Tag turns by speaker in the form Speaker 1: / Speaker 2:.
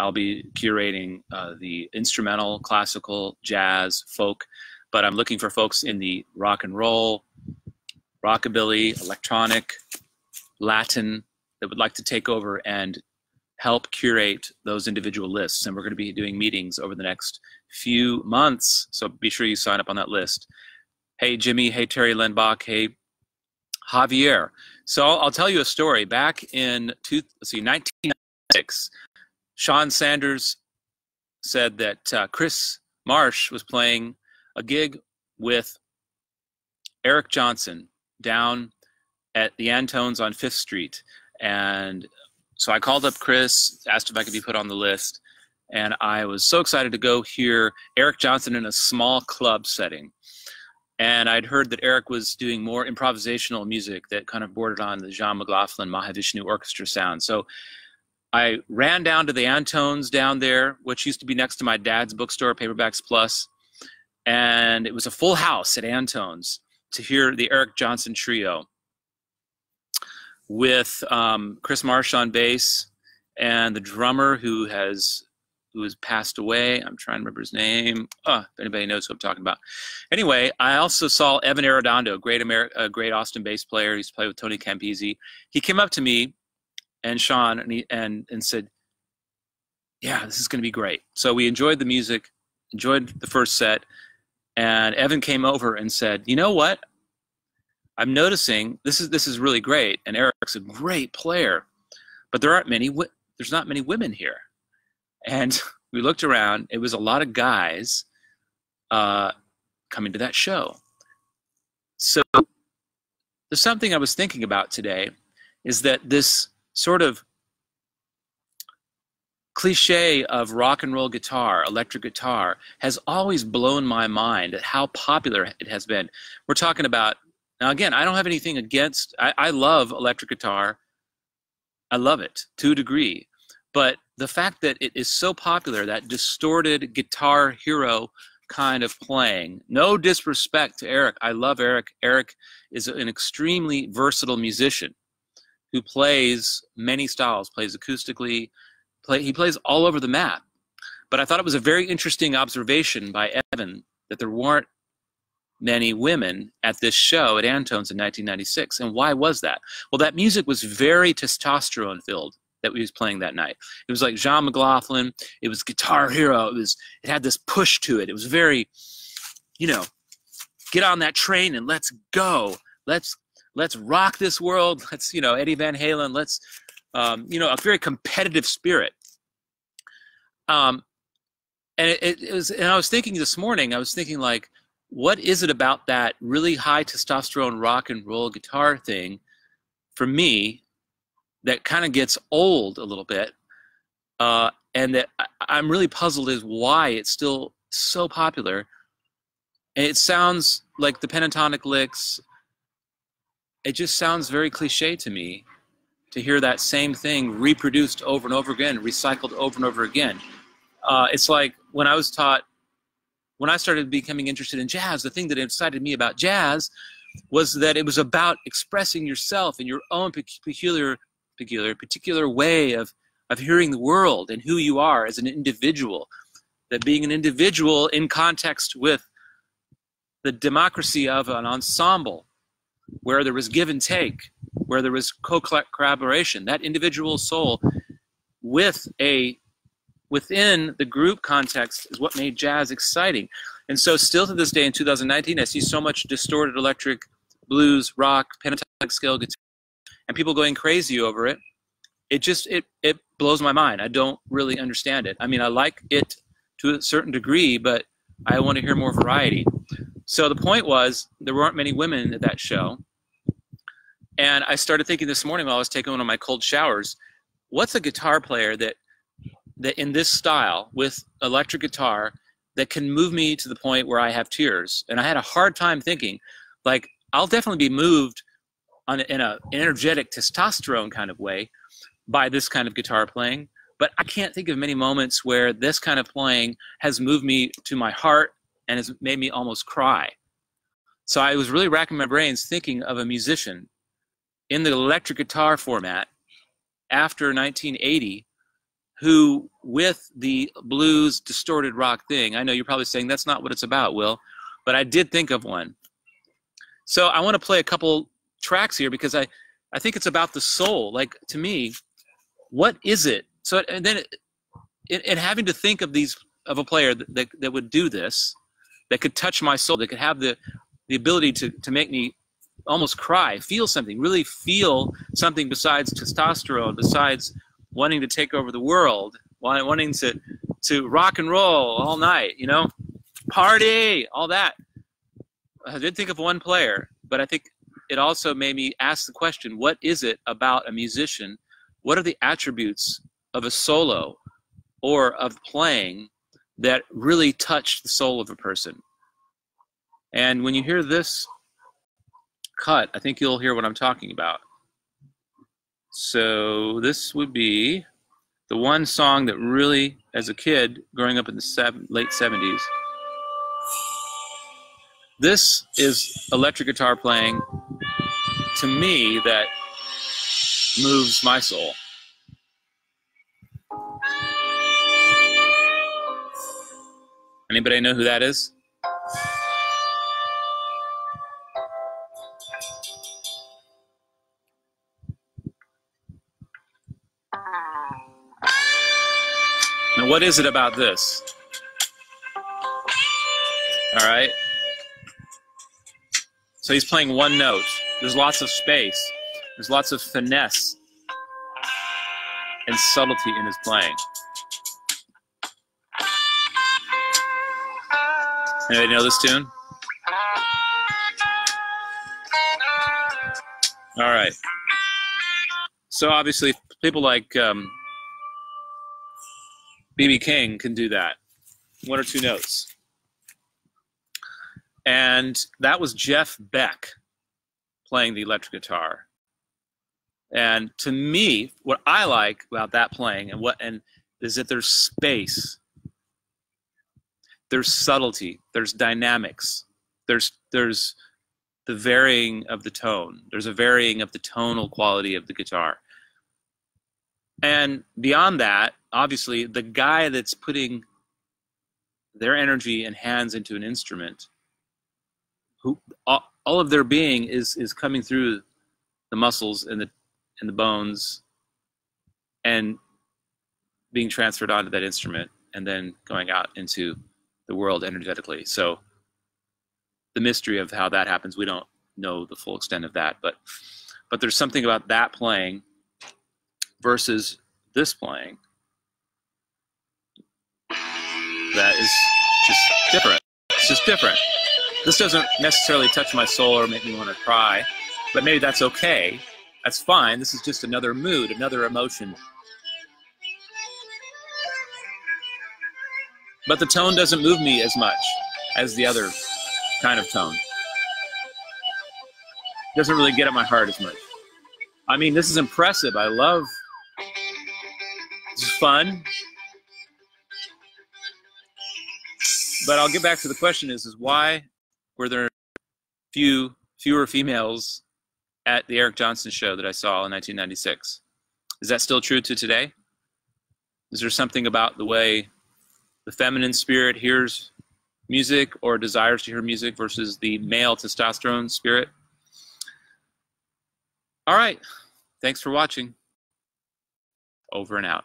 Speaker 1: I'll be curating the instrumental, classical, jazz, folk, but I'm looking for folks in the rock and roll, rockabilly, electronic, Latin that would like to take over and help curate those individual lists. And we're going to be doing meetings over the next few months, so be sure you sign up on that list. Hey, Jimmy. Hey, Terry Lenbach. Hey, Javier. So I'll tell you a story. Back in 1996, Sean Sanders said that Chris Marsh was playing a gig with Eric Johnson down at the Antones on 5th Street. And so I called up Chris, asked if I could be put on the list, and I was so excited to go hear Eric Johnson in a small club setting. And I'd heard that Eric was doing more improvisational music that kind of bordered on the John McLaughlin Mahavishnu Orchestra sound. So I ran down to the Antones down there, which used to be next to my dad's bookstore, Paperbacks Plus, and it was a full house at Antones to hear the Eric Johnson Trio with Chris Marsh on bass and the drummer who has passed away. I'm trying to remember his name. If anybody knows who I'm talking about. Anyway, I also saw Evan Arredondo, great Austin bass player. He's played with Tony Campisi. He came up to me and Sean and said, "Yeah, this is going to be great." So we enjoyed the music, enjoyed the first set, and Evan came over and said, "You know what? I'm noticing this is really great, and Eric's a great player, but there's not many women here." And we looked around. It was a lot of guys coming to that show. So there's something I was thinking about today, is that this sort of cliche of rock and roll guitar, electric guitar, has always blown my mind at how popular it has been. We're talking about, now again, I don't have anything against, I love electric guitar. I love it to a degree. But the fact that it is so popular, that distorted guitar hero kind of playing, no disrespect to Eric. I love Eric. Eric is an extremely versatile musician who plays many styles, plays acoustically, he plays all over the map. But I thought it was a very interesting observation by Evan that there weren't many women at this show at Antone's in 1996. And why was that? Well, that music was very testosterone-filled that we was playing that night. It was like John McLaughlin. It was Guitar Hero. It had this push to it. It was very, get on that train and let's go. Let's rock this world. Let's, Eddie Van Halen. Let's, a very competitive spirit. And it was, and I was thinking this morning, like, what is it about that really high testosterone rock and roll guitar thing for me that kind of gets old a little bit, and that I'm really puzzled is why it's still so popular. And it sounds like the pentatonic licks. It just sounds very cliche to me to hear that same thing reproduced over and over again, recycled over and over again. It's like when I started becoming interested in jazz, the thing that excited me about jazz was that it was about expressing yourself in your own particular way of hearing the world and who you are as an individual. That being an individual in context with the democracy of an ensemble, where there was give and take, where there was co-collaboration, that individual soul within the group context is what made jazz exciting. And so still to this day in 2019, I see so much distorted electric, blues, rock, pentatonic scale guitar, and people going crazy over it. It blows my mind. I don't really understand it. I mean, I like it to a certain degree, but I want to hear more variety. So the point was, there weren't many women at that show. And I started thinking this morning while I was taking one of my cold showers, what's a guitar player that in this style with electric guitar that can move me to the point where I have tears? And I had a hard time thinking, like, I'll definitely be moved in an energetic testosterone kind of way by this kind of guitar playing, but I can't think of many moments where this kind of playing has moved me to my heart and has made me almost cry. So I was really racking my brains thinking of a musician in the electric guitar format after 1980 who, with the blues distorted rock thing, I know you're probably saying that's not what it's about, Will, but I did think of one. So I want to play a couple tracks here because I think it's about the soul. Like, to me, what is it? So, and then it having to think of a player that would do this, that could touch my soul, that could have the ability to make me almost cry, feel something, really feel something besides testosterone, besides wanting to take over the world, wanting to rock and roll all night, you know, party, all that. I did think of one player, but I think it also made me ask the question, what is it about a musician? What are the attributes of a solo or of playing that really touch the soul of a person? And when you hear this cut, I think you'll hear what I'm talking about. So this would be the one song that really, as a kid, growing up in the late 70s, this is electric guitar playing, to me, that moves my soul. Anybody know who that is? Now, what is it about this? All right. So he's playing one note. There's lots of space. There's lots of finesse and subtlety in his playing. Anybody know this tune? All right. So obviously, people like B.B. King can do that. One or two notes. And that was Jeff Beck playing the electric guitar. And to me, what I like about that playing is that there's space, there's subtlety, there's dynamics, there's the varying of the tone, there's a varying of the tonal quality of the guitar. And beyond that, obviously, the guy that's putting their energy and hands into an instrument, who all of their being is coming through the muscles and the bones and being transferred onto that instrument and then going out into the world energetically. So the mystery of how that happens, we don't know the full extent of that, but there's something about that playing versus this playing that is just different. It's just different. This doesn't necessarily touch my soul or make me want to cry, but maybe that's okay. That's fine. This is just another mood, another emotion. But the tone doesn't move me as much as the other kind of tone. It doesn't really get at my heart as much. I mean, this is impressive. I love. This is fun. But I'll get back to the question is why were there fewer females at the Eric Johnson show that I saw in 1996? Is that still true to today? Is there something about the way the feminine spirit hears music or desires to hear music versus the male testosterone spirit? All right. Thanks for watching. Over and out.